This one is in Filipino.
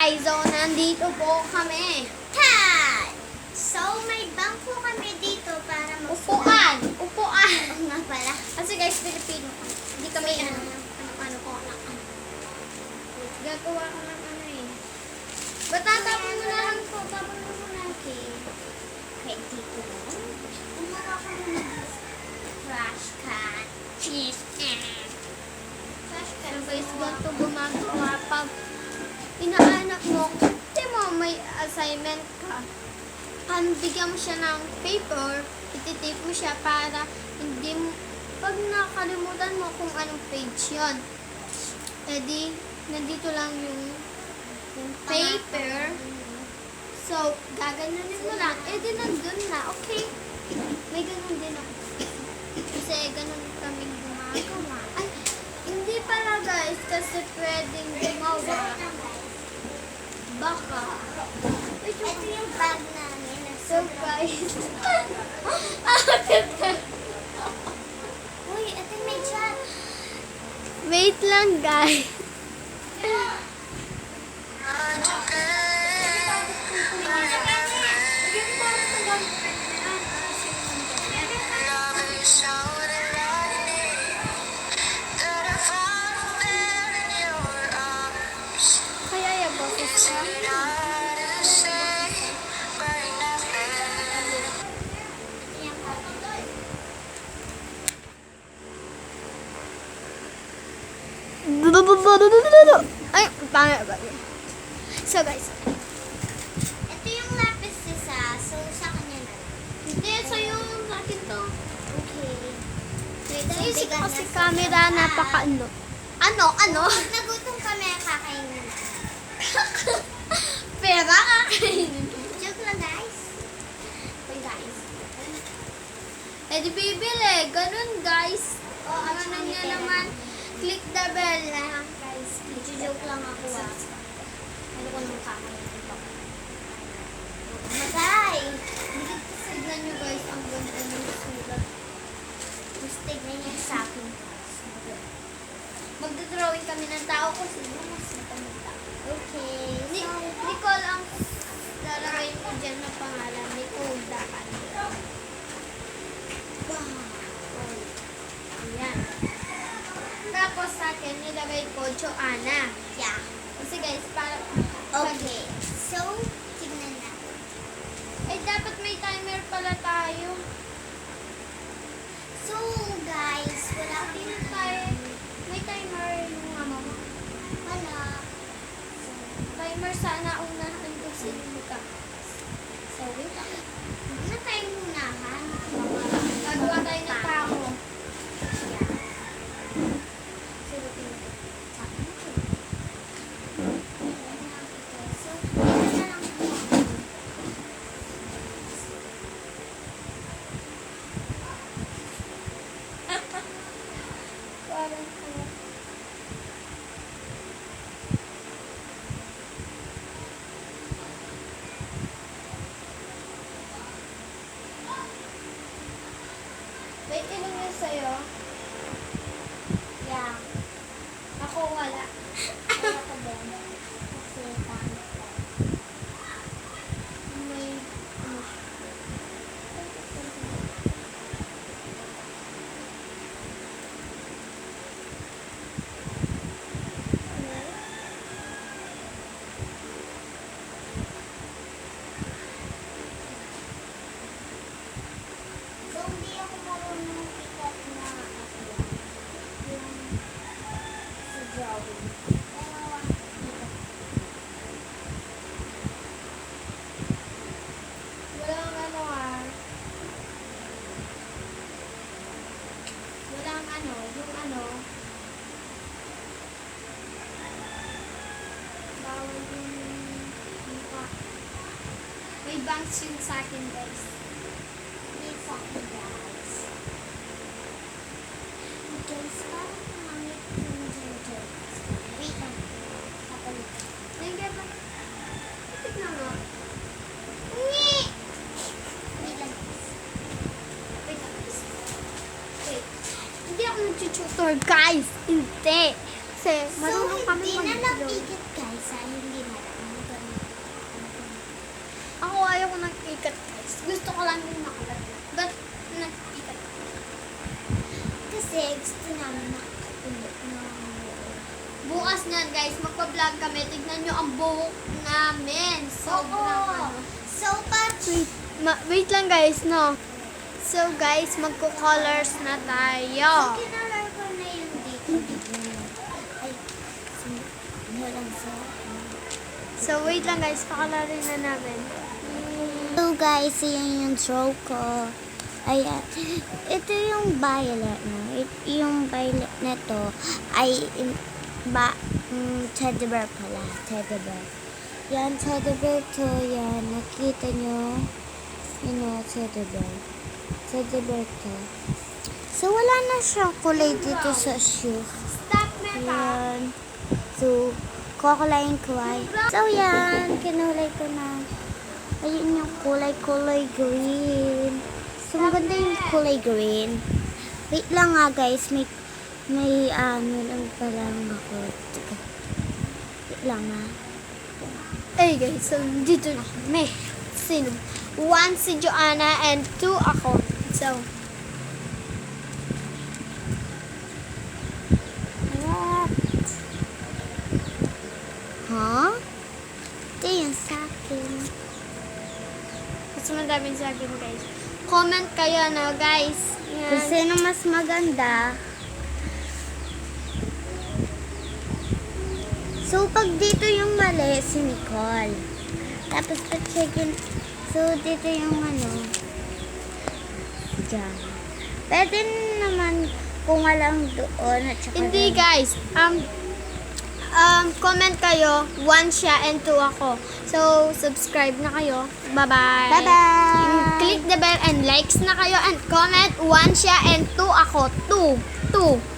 guys, so nandito po kami. Hi! So, may bangko kami dito para Upuan! Upuan! Oo nga pala. Kasi guys, Pilipino kami. Hindi kami gagawa ko ng ano eh. Ba't tatapon mo na lang po? Tapon mo muna. Okay. Kahit dito lang. Umawa ko ng trash can. Cheese. Trash can. So guys, ganito gumagawa pag inaanak mo, hindi mo may assignment ka. Bigyan mo siya ng paper, ititape mo siya para hindi mo, pag nakalimutan mo kung anong page yon, edi, nandito lang yung paper. So, gaganunin mo lang, edi nandun na, okay? May ganun din ako. Kasi ganun kaming gumagawa. Ay, hindi pala guys, kasi pwedeng gumawa. Baka. Ito yung bag namin. So guys. Uy, ito may chat. Wait lang guys. Kaya yung boses ka? Ay, pangit ba? So guys, Ito yung lapis isa. So, sa kanya na. hindi sa yung akin to. Okay. Naisip ko kasi camera napaka-ano. Ano? Nagutom kami, kakainin na. Pera kakainin. Joke lang, guys. Uy, guys. Eh di bibili. Ganun guys. Oh, at Ano saka niya may naman. Click the bell lang. Guys, joke lang ako, Ano ko nung kakainin ko? Matay! Tignan nyo guys. Ang ganda ng sulat. Mas tignan niya sa akin. Magdodrawing kami ng tao ko. Sino mas ng tao? Okay. Nicole ang lalagay mo dyan na pangalan. Nicole Dakan. Wow. Ayan. Tapos sa akin, nilagay ko Joanna. Yeah. Kasi guys, para... Okay. So, tignan na. Eh, dapat may timer pala tayo. So, guys, wala Hindi kami na tayo. May timer yung mama mo. Wala. Timer sana unahan ko si Luka. So, wait lang. Huwag na tayong unahan. Gagawa tayo ng tao. Yeah. So, tignan na. So, tignan na lang po. Parang wait, ilan yun sa'yo? Yeah. Ako wala. Wala ko din. Kasi, pangit ko. May... ano So, hindi ako marunong pikat na yung sa drawing. Pero, Walang ano ah. Walang ano, yung ano. Bawal yung mukha. May bangs yun sa akin guys. may fucking guys. Guys, parang pangit yung ginger. Wait lang. Kapalit. Nandiyan ba? Tignan mo. Ngi! Wait lang, guys. Wait lang guys. Wait. Hindi ako nag-tutor guys. Hindi. Kasi marunong kami So, hindi na lang mag-vlog. pikit, guys. Hindi na lang. Gusto ko lang yung makalat. But, nakikita ko. Kasi gusto namin makapulot na Bukas niyan guys, magpa-vlog kami. Tignan nyo ang buhok namin. Sobrang ano. So, Patrick. Wait lang guys, no. So guys, magko-colors na tayo. Kinalar ko na yung dito. Ay, ano lang sa... So wait lang guys, pakalarin na namin. So guys, yan yung throw ko. Ayan. Ito yung violet na. Yung violet na to ay teddy bear pala. Teddy bear. Yan, teddy bear to. Yan, nakita nyo. Teddy bear. Teddy bear to. So, wala na siyang kulay dito sa shoe. Stop, Meta. Yan. So, kukulayin ko ay. So, yan. Kinulay ko na. Ayun yung kulay green. So, maganda yung kulay green. Wait lang nga, guys. May ano lang pala ako. Teka. Wait lang nga. Hey guys, so dito na kami. Sino? 1 si Joanna and 2 ako. So, What? Huh? Ito yung sa akin. mas madaming sa akin guys. Comment kayo na guys. Yan. Kung sino mas maganda. So, pag dito yung mali, si Nicole. Tapos, pag chicken, so, dito yung ano, dyan. Pwede naman kung walang doon at saka Hindi doon. guys. Comment kayo. 1 siya and 2 ako. So, subscribe na kayo. Bye-bye. Bye-bye! Click the bell and likes na kayo and comment 1 siya and 2 ako. 2.